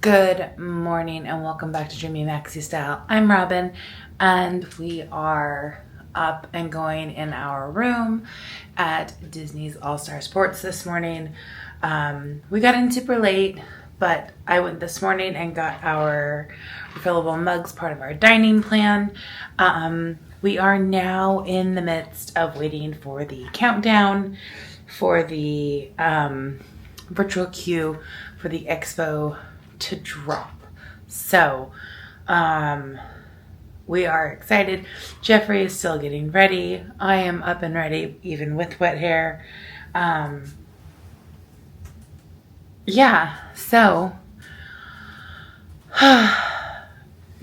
Good morning and welcome back to Dreamy Maxi Style. I'm Robin and we are up and going in our room at Disney's All-Star Sports this morning. We got in super late, but I went this morning and got our refillable mugs, part of our dining plan. We are now in the midst of waiting for the countdown for the virtual queue for the Expo to drop. So we are excited. Jeffrey is still getting ready. I am up and ready even with wet hair. So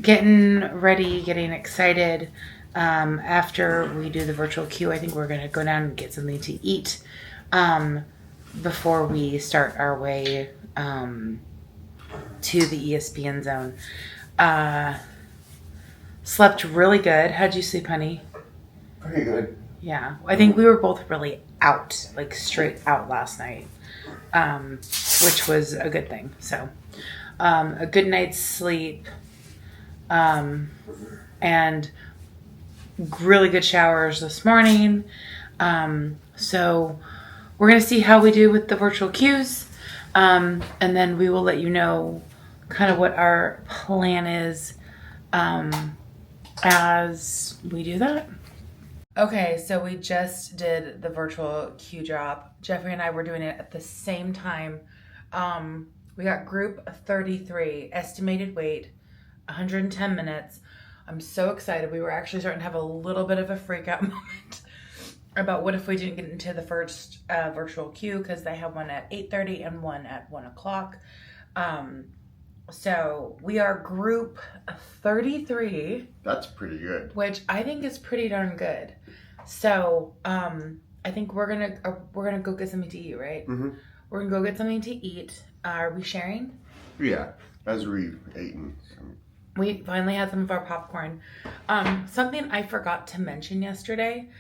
getting ready, getting excited. After we do the virtual queue, I think we're gonna go down and get something to eat before we start our way to the ESPN zone. Slept really good. How'd you sleep, honey? Pretty good. Yeah, I think we were both really out, like straight out last night, which was a good thing. So a good night's sleep and really good showers this morning. So we're going to see how we do with the virtual queues. And then we will let you know kind of what our plan is as we do that. Okay, so we just did the virtual queue drop. Jeffrey and I were doing it at the same time. We got group 33, estimated wait, 110 minutes. I'm so excited. We were actually starting to have a little bit of a freak out moment about what if we didn't get into the first virtual queue, because they have one at 8:30 and one at 1 o'clock. So we are group 33. That's pretty good. Which I think is pretty darn good. So I think we're gonna go get something to eat, right? Mm-hmm. We're gonna go get something to eat. Are we sharing? Yeah, as we've eaten. We finally had some of our popcorn. Something I forgot to mention yesterday.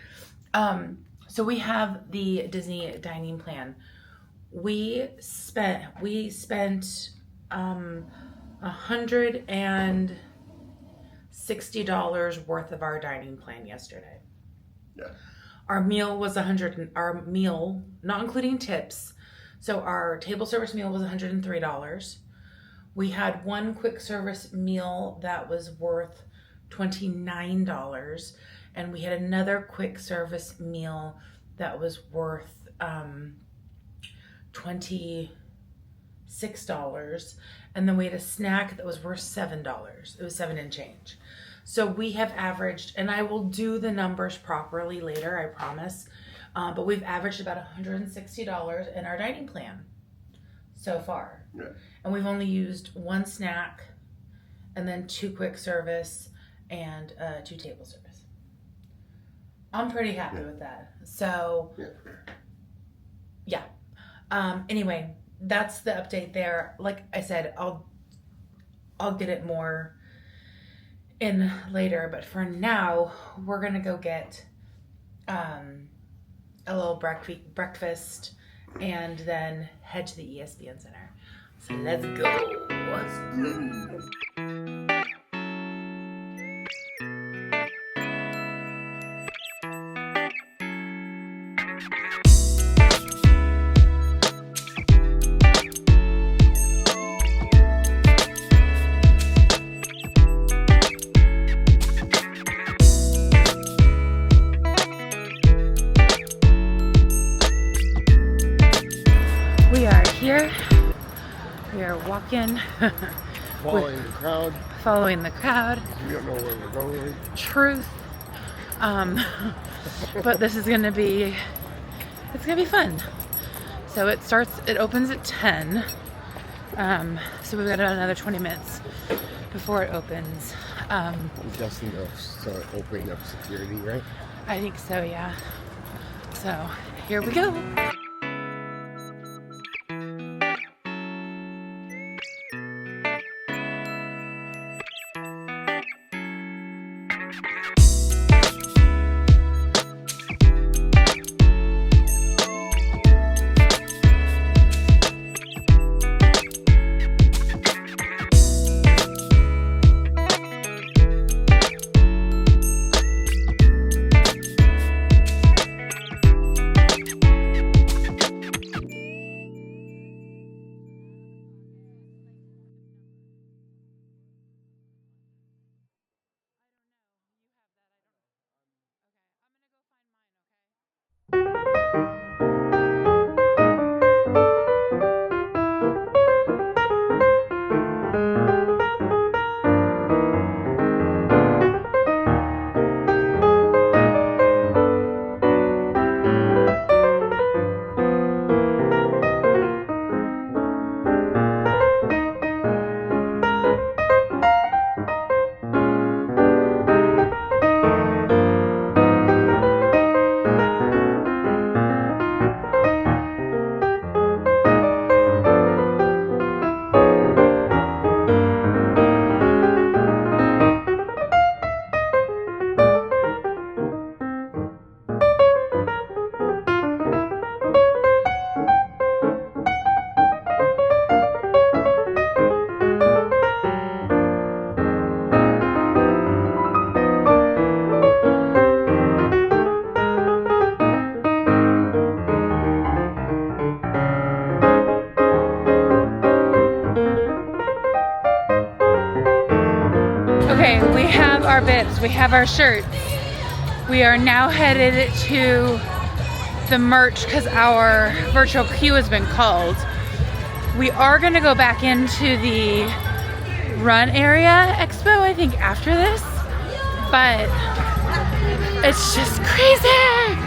So we have the Disney dining plan. We spent $160 worth of our dining plan yesterday. Yeah. Our meal was our meal, not including tips. So our table service meal was $103. We had one quick service meal that was worth $29. And we had another quick service meal that was worth $26. And then we had a snack that was worth $7. It was $7 and change. So we have averaged, and I will do the numbers properly later, I promise. But we've averaged about $160 in our dining plan so far. Yeah. And we've only used one snack and then 2 quick service and 2 table service. I'm pretty happy with that. So, yeah. Anyway, that's the update there. Like I said, I'll get it more in later. But for now, we're gonna go get a little breakfast and then head to the ESPN Center. So let's go. Let's go. We are here. We are walking. Following the crowd. We don't know where we're going. Truth. But this is gonna be, it's gonna be fun. So it opens at 10. So we've got another 20 minutes before it opens. I'm guessing they'll start opening up security, right? I think so, yeah. So here we go. Okay, we have our bibs, we have our shirts. We are now headed to the merch because our virtual queue has been called. We are gonna go back into the run area expo, I think, after this, but it's just crazy.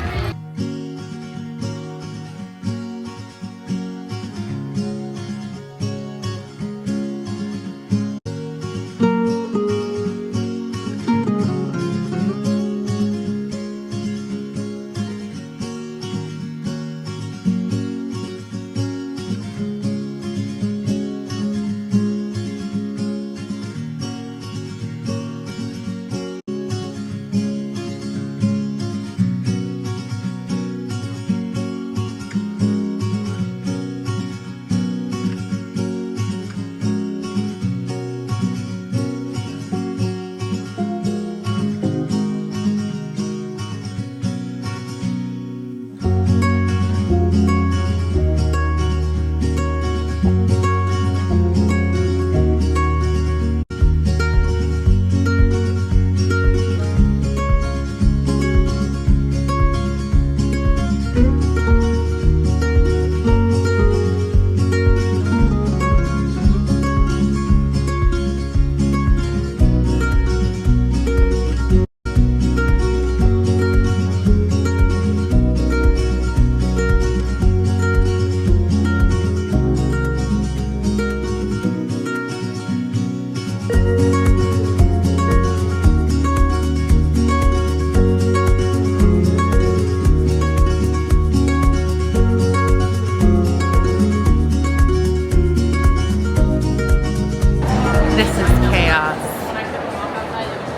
This is chaos.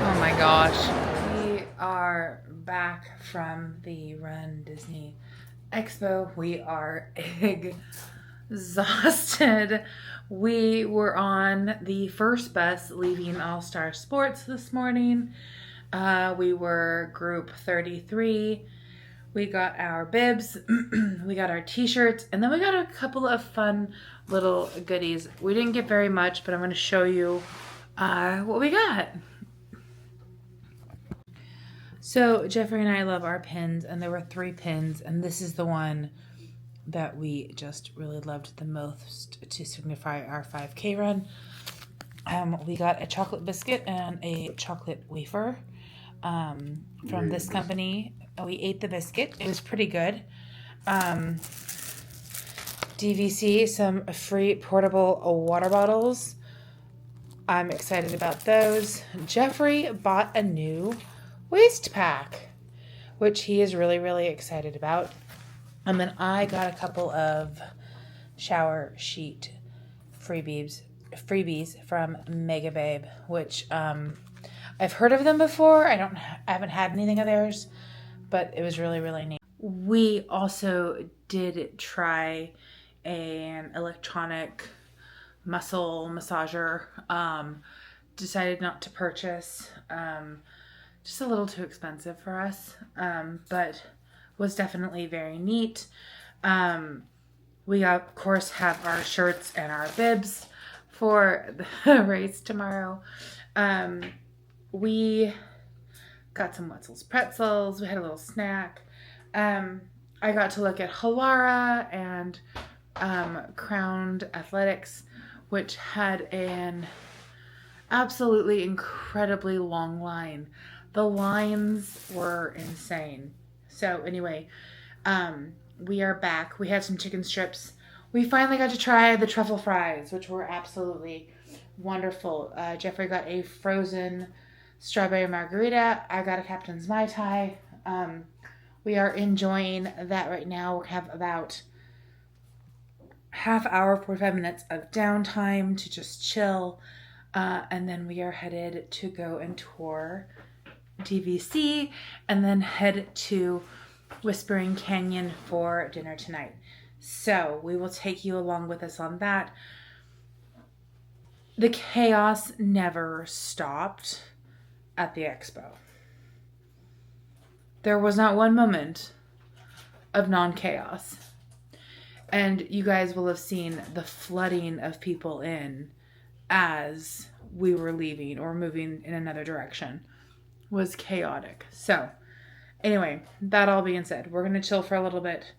Oh my gosh. We are back from the Run Disney Expo. We are exhausted. We were on the first bus leaving All Star Sports this morning. We were group 33. We got our bibs, we got our t-shirts, and then we got a couple of fun little goodies. We didn't get very much, but I'm going to show you what we got. So Jeffrey and I love our pins, and there were 3 pins, and this is the one that we just really loved the most to signify our 5K run. We got a chocolate biscuit and a chocolate wafer from this company. We ate the biscuit. It was pretty good. DVC, some free portable water bottles. I'm excited about those. Jeffrey bought a new waist pack, which he is really, really excited about. And then I got a couple of shower sheet freebies from Mega Babe, which I've heard of them before. I haven't had anything of theirs, but it was really, really neat. We also did try an electronic muscle massager. Decided not to purchase. Just a little too expensive for us, but was definitely very neat. We of course have our shirts and our bibs for the race tomorrow. We got some Wetzel's pretzels. We had a little snack. I got to look at Halara and Crowned Athletics, which had an absolutely incredibly long line. The lines were insane. So anyway, we are back. We had some chicken strips. We finally got to try the truffle fries, which were absolutely wonderful. Jeffrey got a frozen strawberry margarita. I got a Captain's Mai Tai. We are enjoying that right now. We have about half hour, 45 minutes of downtime to just chill. And then we are headed to go and tour DVC and then head to Whispering Canyon for dinner tonight. So we will take you along with us on that. The chaos never stopped at the expo. There was not one moment of non-chaos. And you guys will have seen the flooding of people in as we were leaving or moving in another direction was chaotic. So anyway, that all being said, we're going to chill for a little bit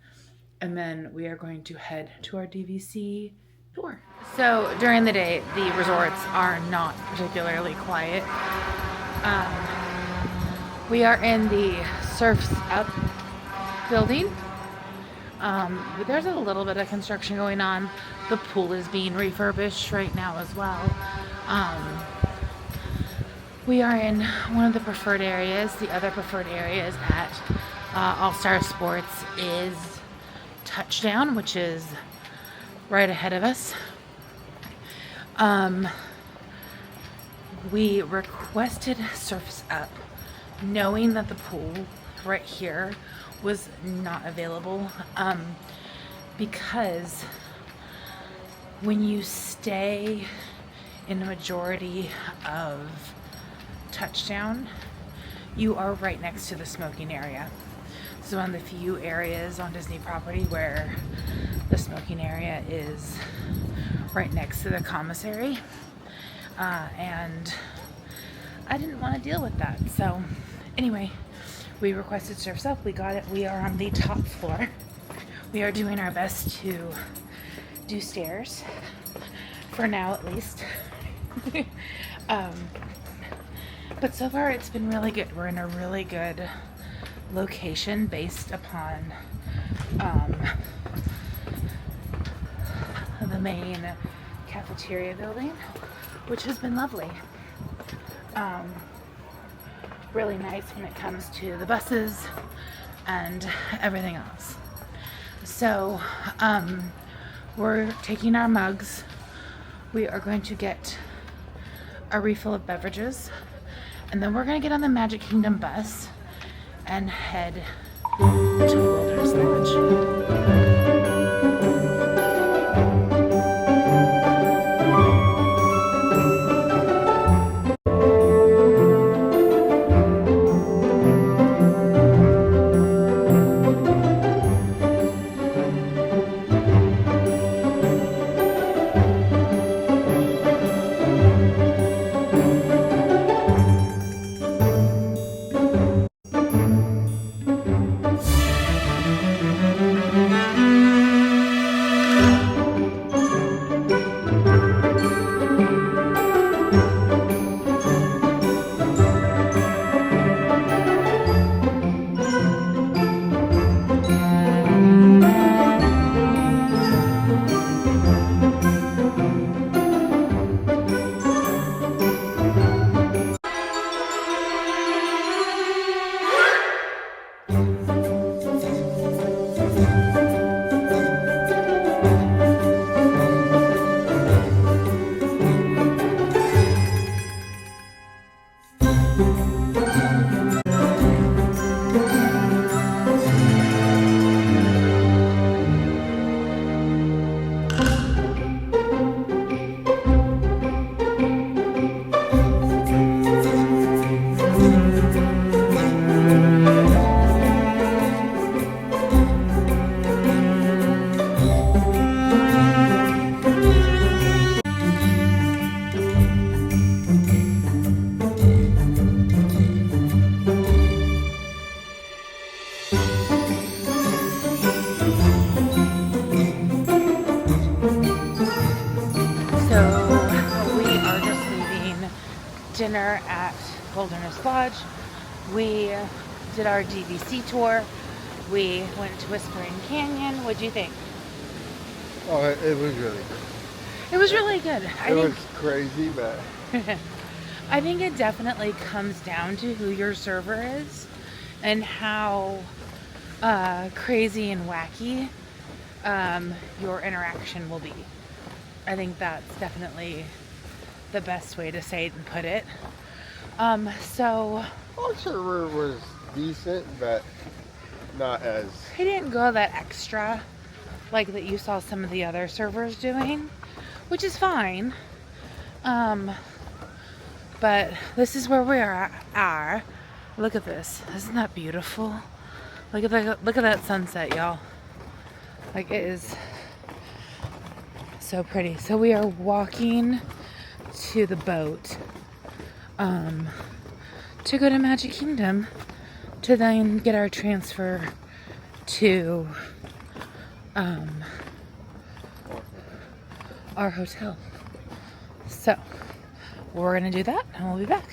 and then we are going to head to our DVC tour. So during the day, the resorts are not particularly quiet. We are in the Surfs Up building. There's a little bit of construction going on. The pool is being refurbished right now as well. We are in one of the preferred areas. The other preferred areas at All Star Sports is Touchdown, which is right ahead of us. We requested Surfs Up, knowing that the pool right here was not available, because when you stay in the majority of Touchdown, you are right next to the smoking area. This is one of the few areas on Disney property where the smoking area is right next to the commissary, and I didn't want to deal with that. So anyway, we requested Surfs Up. We got it. We are on the top floor. We are doing our best to do stairs for now, at least. But so far it's been really good. We're in a really good location based upon the main cafeteria building, which has been lovely. Really nice when it comes to the buses and everything else. So we're taking our mugs. We are going to get a refill of beverages, and then we're going to get on the Magic Kingdom bus and head to Wilderness Lodge. Dinner at Wilderness Lodge. We did our DVC tour. We went to Whispering Canyon. What'd you think? Oh, it was really good. It was really good. It was crazy, but I think it definitely comes down to who your server is and how crazy and wacky your interaction will be. I think that's definitely the best way to say it and put it. So our server was decent, but not as... he didn't go that extra like that you saw some of the other servers doing, which is fine. But this is where we are. Look at this. Isn't that beautiful? Look at that sunset, y'all. Like, it is so pretty. So we are walking to the boat to go to Magic Kingdom to then get our transfer to our hotel. So we're gonna do that and we'll be back.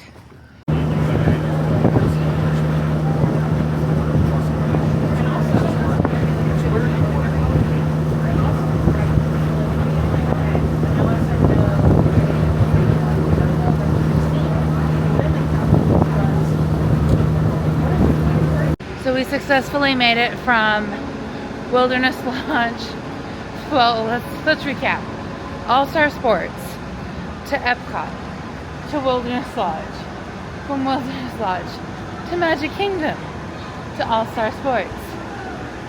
So we successfully made it from Wilderness Lodge. Well, let's recap. All-Star Sports to Epcot to Wilderness Lodge. From Wilderness Lodge to Magic Kingdom to All-Star Sports.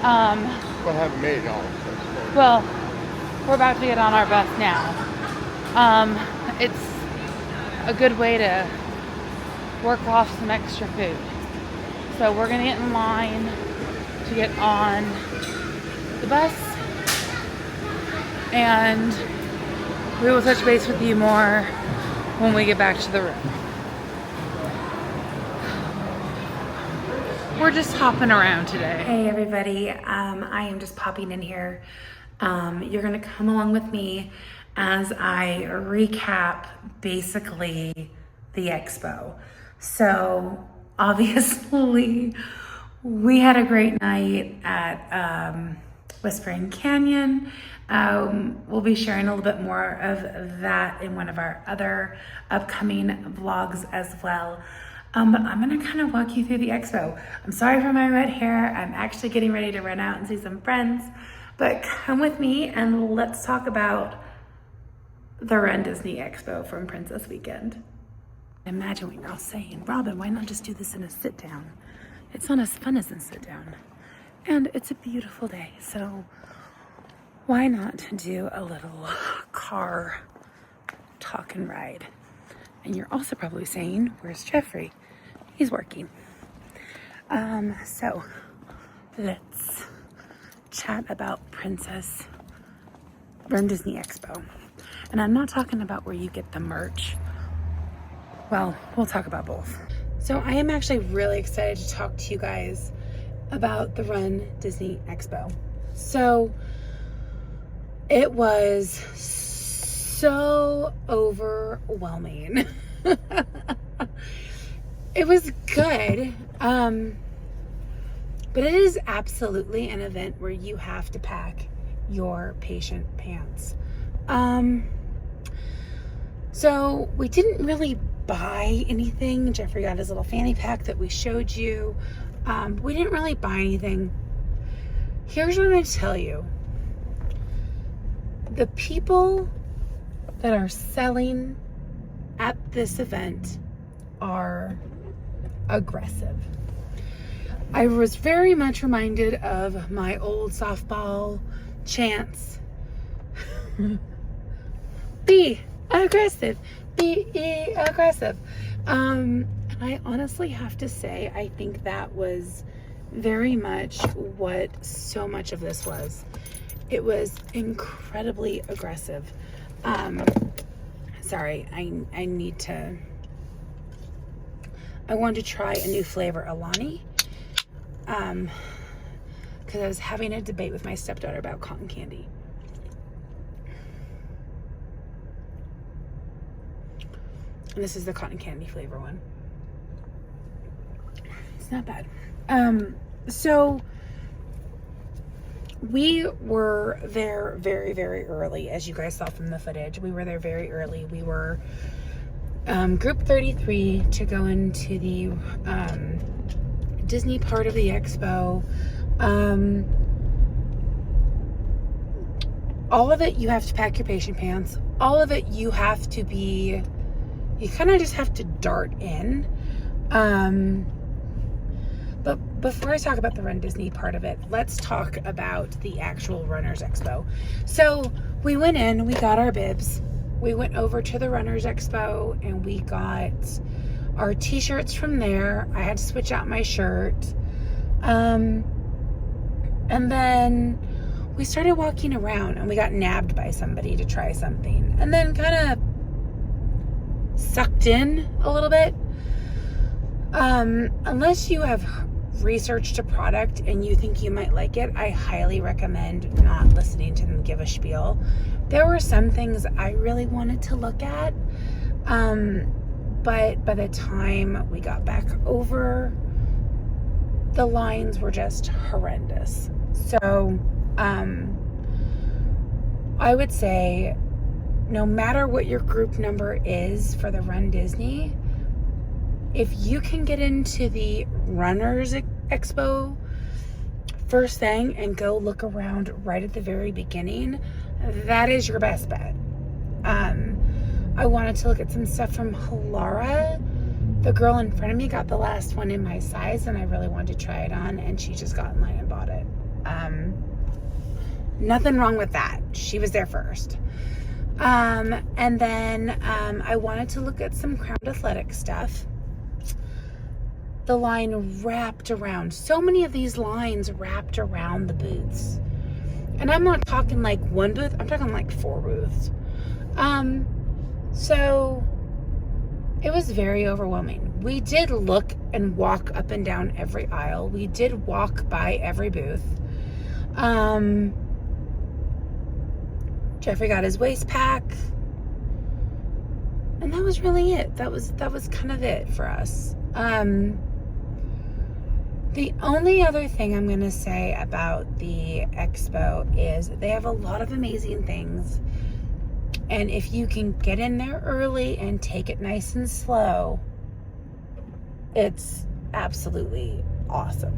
But haven't made it all. Well, we're about to get on our bus now. It's a good way to work off some extra food. So we're gonna get in line to get on the bus, and we will touch base with you more when we get back to the room. We're just hopping around today. Hey everybody, I am just popping in here. You're gonna come along with me as I recap basically the expo. So obviously we had a great night at Whispering Canyon. We'll be sharing a little bit more of that in one of our other upcoming vlogs as well. But I'm gonna kind of walk you through the expo. I'm sorry for my red hair. I'm actually getting ready to run out and see some friends, but come with me and let's talk about the Run Disney Expo from Princess Weekend. Imagine what you're all saying, Robin, why not just do this in a sit down? It's not as fun as a sit down. And it's a beautiful day, so why not do a little car talk and ride? And you're also probably saying, where's Jeffrey? He's working. So let's chat about Run Disney Expo. And I'm not talking about where you get the merch. Well, we'll talk about both. So I am actually really excited to talk to you guys about the Run Disney Expo. So it was so overwhelming. It was good, but it is absolutely an event where you have to pack your patient pants. So we didn't really buy anything. Jeffrey got his little fanny pack that we showed you. We didn't really buy anything. Here's what I'm going to tell you. The people that are selling at this event are aggressive. I was very much reminded of my old softball chants. Be aggressive. Be aggressive. And I honestly have to say, I think that was very much what so much of this was. It was incredibly aggressive. Sorry, I wanted to try a new flavor Alani. Because I was having a debate with my stepdaughter about cotton candy. And this is the cotton candy flavor one. It's not bad. So we were there very, very early, as you guys saw from the footage. We were there very early. We were group 33 to go into the Disney part of the expo. All of it, you have to pack your patient pants. All of it, you have to be, you kind of just have to dart in. But before I talk about the Run Disney part of it, let's talk about the actual Runners Expo. So we went in, we got our bibs. We went over to the Runners Expo and we got our t-shirts from there. I had to switch out my shirt. And then we started walking around and we got nabbed by somebody to try something. And then kind of sucked in a little bit. Unless you have researched a product and you think you might like it, I highly recommend not listening to them give a spiel. There were some things I really wanted to look at, but by the time we got back over, the lines were just horrendous. So I would say no matter what your group number is for the Run Disney, if you can get into the Runners Expo first thing and go look around right at the very beginning, that is your best bet. I wanted to look at some stuff from Halara. The girl in front of me got the last one in my size, and I really wanted to try it on, and she just got in line and bought it. Nothing wrong with that. She was there first. And then I wanted to look at some Crown Athletic stuff. The line wrapped around. So many of these lines wrapped around the booths. And I'm not talking like one booth. I'm talking like 4 booths. So it was very overwhelming. We did look and walk up and down every aisle. We did walk by every booth. Jeffrey got his waist pack. And that was really it. That was kind of it for us. The only other thing I'm going to say about the Expo is they have a lot of amazing things. And if you can get in there early and take it nice and slow, it's absolutely awesome.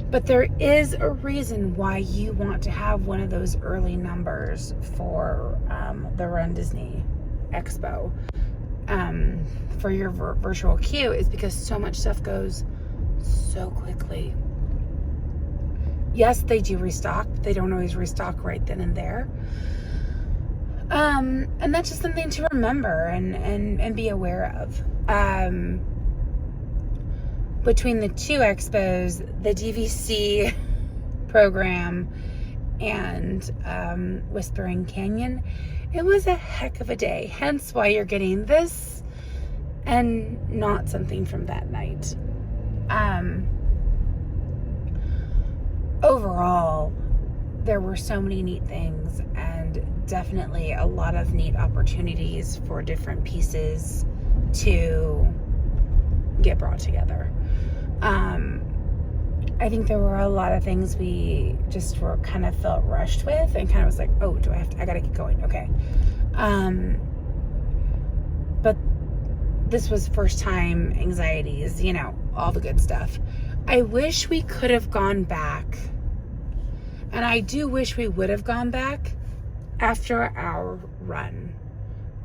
But there is a reason why you want to have one of those early numbers for the Run Disney Expo. For your virtual queue is because so much stuff goes so quickly. Yes, they do restock. They don't always restock right then and there. And that's just something to remember and be aware of. Between the 2 expos, the DVC program and Whispering Canyon, it was a heck of a day. Hence why you're getting this and not something from that night. Overall, there were so many neat things and definitely a lot of neat opportunities for different pieces to get brought together. I think there were a lot of things we just were kind of felt rushed with and kind of was like, oh, I gotta get going. Okay. But this was first time anxieties, all the good stuff. I wish we could have gone back, and I do wish we would have gone back after our run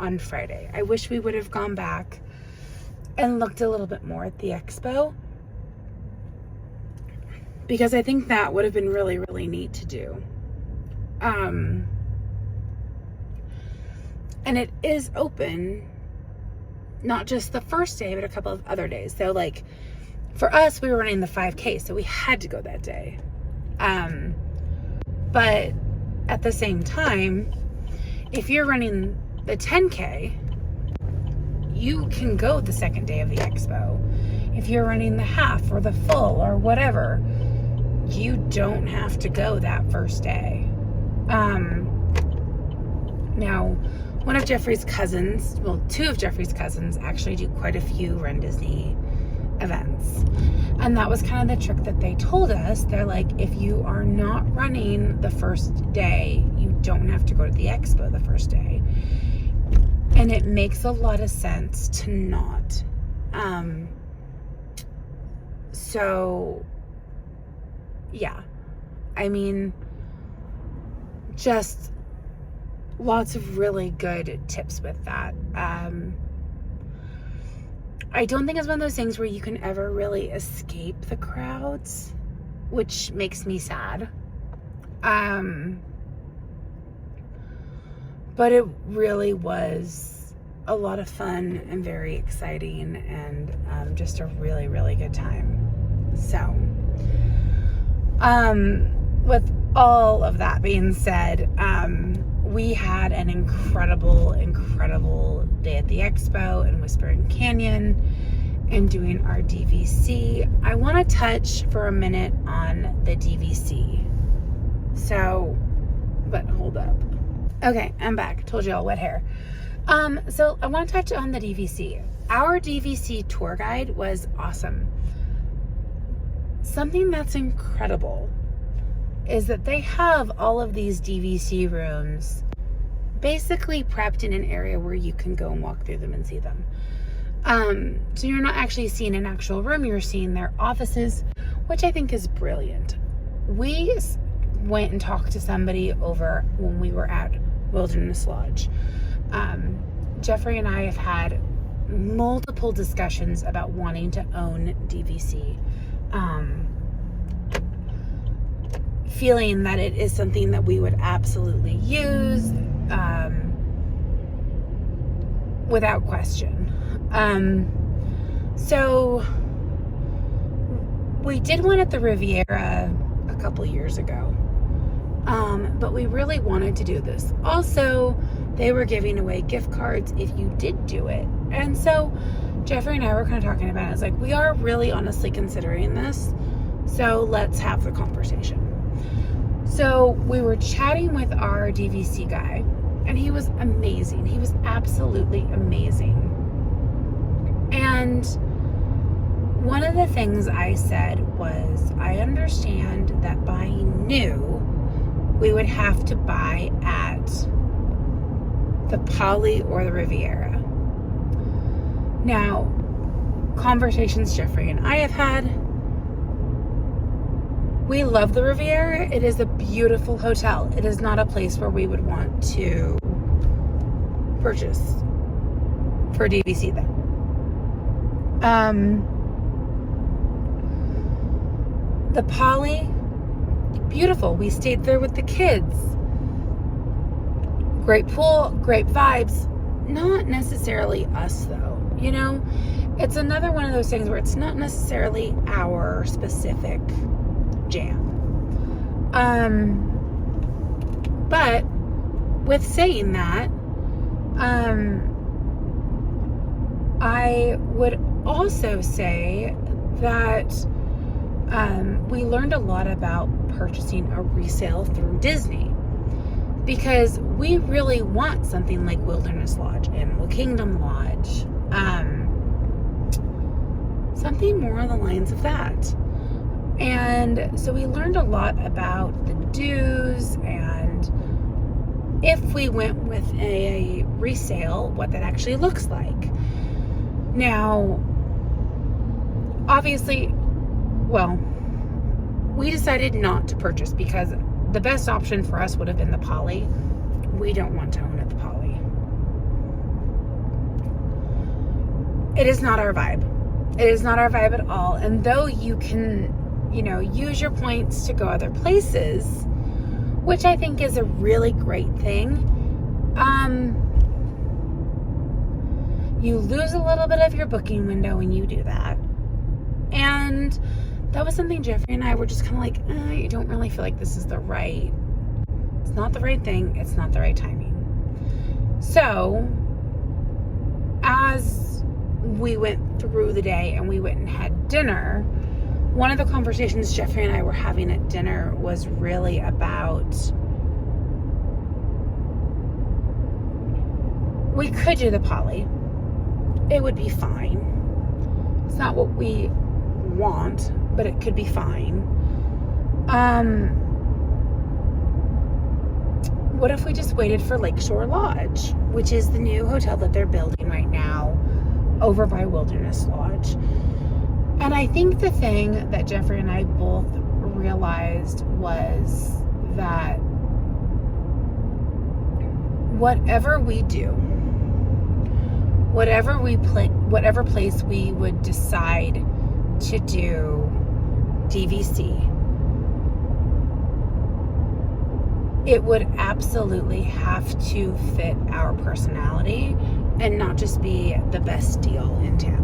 on Friday. I wish we would have gone back and looked a little bit more at the Expo, because I think that would have been really, really neat to do. And it is open, not just the first day, but a couple of other days. So like for us, we were running the 5K, so we had to go that day. But at the same time, if you're running the 10K, you can go the second day of the Expo. If you're running the half or the full or whatever, you don't have to go that first day. Now, one of Jeffrey's cousins, well, 2 of Jeffrey's cousins actually do quite a few Run Disney events. And that was kind of the trick that they told us. They're like, if you are not running the first day, you don't have to go to the Expo the first day. And it makes a lot of sense to not. So, yeah. I mean, just lots of really good tips with that. I don't think it's one of those things where you can ever really escape the crowds, which makes me sad. But it really was a lot of fun and very exciting and just a really, really good time. So, with all of that being said, we had an incredible day at the Expo in Whispering Canyon and doing our DVC. I want to touch for a minute on the DVC. So, but hold up. Okay, I'm back. Told you all wet hair. So I want to touch on the DVC. Our DVC tour guide was awesome. Something that's incredible is that they have all of these DVC rooms basically prepped in an area where you can go and walk through them and see them. So you're not actually seeing an actual room, you're seeing their offices, which I think is brilliant. We went and talked to somebody over when we were at Wilderness Lodge. Jeffrey and I have had multiple discussions about wanting to own DVC. Feeling that it is something that we would absolutely use without question. So we did one at the Riviera a couple years ago, but we really wanted to do this. Also, they were giving away gift cards if you did do it. And so Jeffrey and I were kind of talking about it. It's like, we are really honestly considering this. So let's have the conversation. So we were chatting with our DVC guy, and he was amazing. He was absolutely amazing. And one of the things I said was, I understand that buying new, we would have to buy at the Poly or the Riviera. Now, conversations Jeffrey and I have had, we love the Riviera. It is a beautiful hotel. It is not a place where we would want to purchase for DVC though. The Poly, beautiful. We stayed there with the kids. Great pool, great vibes. Not necessarily us though, you know? It's another one of those things where it's not necessarily our specific jam. But with saying that, I would also say that we learned a lot about purchasing a resale through Disney, because we really want something like Wilderness Lodge, Animal Kingdom Lodge, something more on the lines of that. And so we learned a lot about the do's, and if we went with a resale, what that actually looks like. Now, obviously, well, we decided not to purchase because the best option for us would have been the Poly. We don't want to own at the Poly. It is not our vibe. It is not our vibe at all. And though you can, you know, use your points to go other places, which I think is a really great thing, you lose a little bit of your booking window when you do that. And that was something Jeffrey and I were just kind of like, I don't really feel like this is the right, it's not the right thing, it's not the right timing. So as we went through the day and we went and had dinner, one of the conversations Jeffrey and I were having at dinner was really about, we could do the Poly. It would be fine. It's not what we want, but it could be fine. What if we just waited for Lakeshore Lodge, which is the new hotel that they're building right now over by Wilderness Lodge? And I think the thing that Jeffrey and I both realized was that whatever we do, whatever place we would decide to do DVC, it would absolutely have to fit our personality and not just be the best deal in town.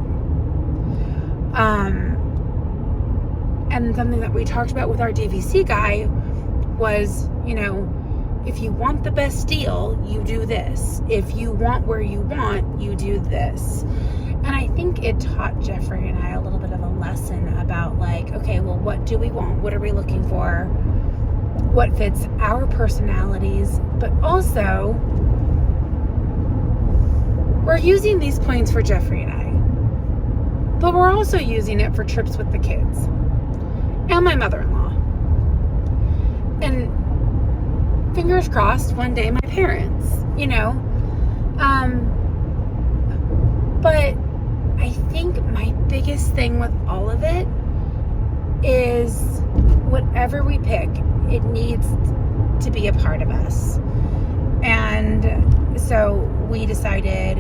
And something that we talked about with our DVC guy was, you know, if you want the best deal, you do this. If you want where you want, you do this. And I think it taught Jeffrey and I a little bit of a lesson about like, okay, well, what do we want? What are we looking for? What fits our personalities? But also, we're using these points for Jeffrey and I. But we're also using it for trips with the kids. And my mother-in-law. And fingers crossed, one day my parents, you know. But I think my biggest thing with all of it is whatever we pick, it needs to be a part of us. And so we decided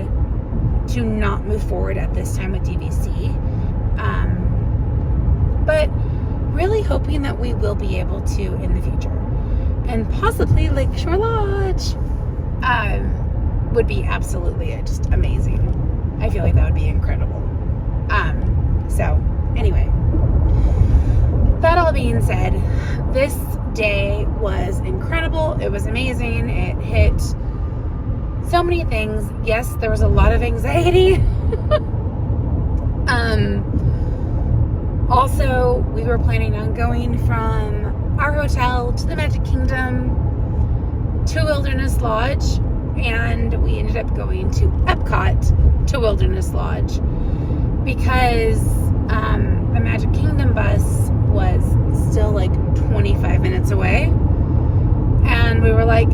to not move forward at this time with DVC. But really hoping that we will be able to in the future. And possibly Lakeshore Lodge would be absolutely just amazing. I feel like that would be incredible. So anyway, that all being said, this day was incredible. It was amazing. It hit so many things. Yes, there was a lot of anxiety. Also, we were planning on going from our hotel to the Magic Kingdom to Wilderness Lodge, and we ended up going to Epcot to Wilderness Lodge because the Magic Kingdom bus was still like 25 minutes away, and we were like,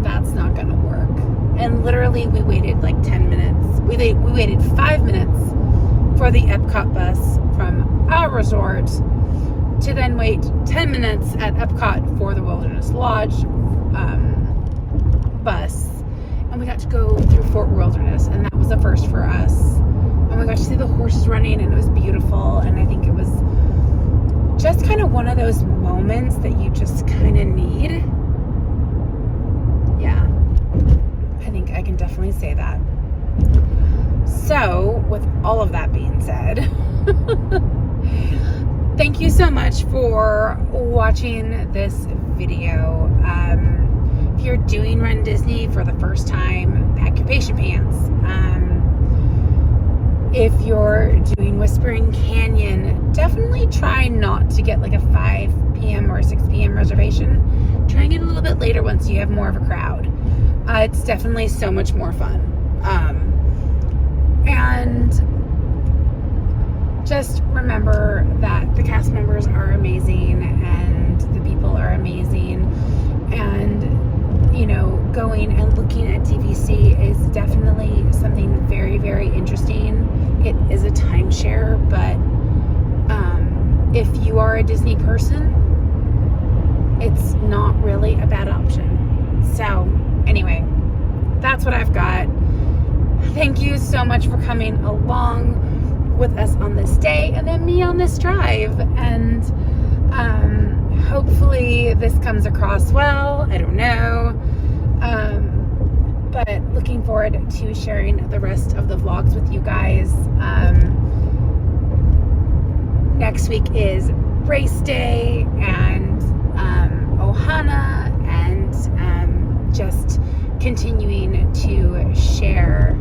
that's not gonna work. And literally we waited like 10 minutes. We waited 5 minutes for the Epcot bus from our resort to then wait 10 minutes at Epcot for the Wilderness Lodge bus. And we got to go through Fort Wilderness, and that was a first for us. And we got to see the horses running, and it was beautiful. And I think it was just kind of one of those moments that you just kind of need. Yeah, I think I can definitely say that. So, with all of that being said, thank you so much for watching this video. If you're doing Run Disney for the first time, pack your patient pants. If you're doing Whispering Canyon, definitely try not to get like a 5 p.m. or 6 p.m. reservation. Try and get a little bit later once you have more of a crowd. It's definitely so much more fun. And just remember that the cast members are amazing and the people are amazing. And, you know, going and looking at DVC is definitely something very, very interesting. It is a timeshare, but if you are a Disney person, it's not really a bad option. So, anyway, that's what I've got. Thank you so much for coming along with us on this day and then me on this drive. And hopefully this comes across well. I don't know. But looking forward to sharing the rest of the vlogs with you guys. Next week is race day and Ohana, and just continuing to share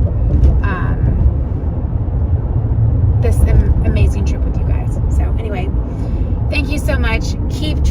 this amazing trip with you guys. So anyway, thank you so much. Keep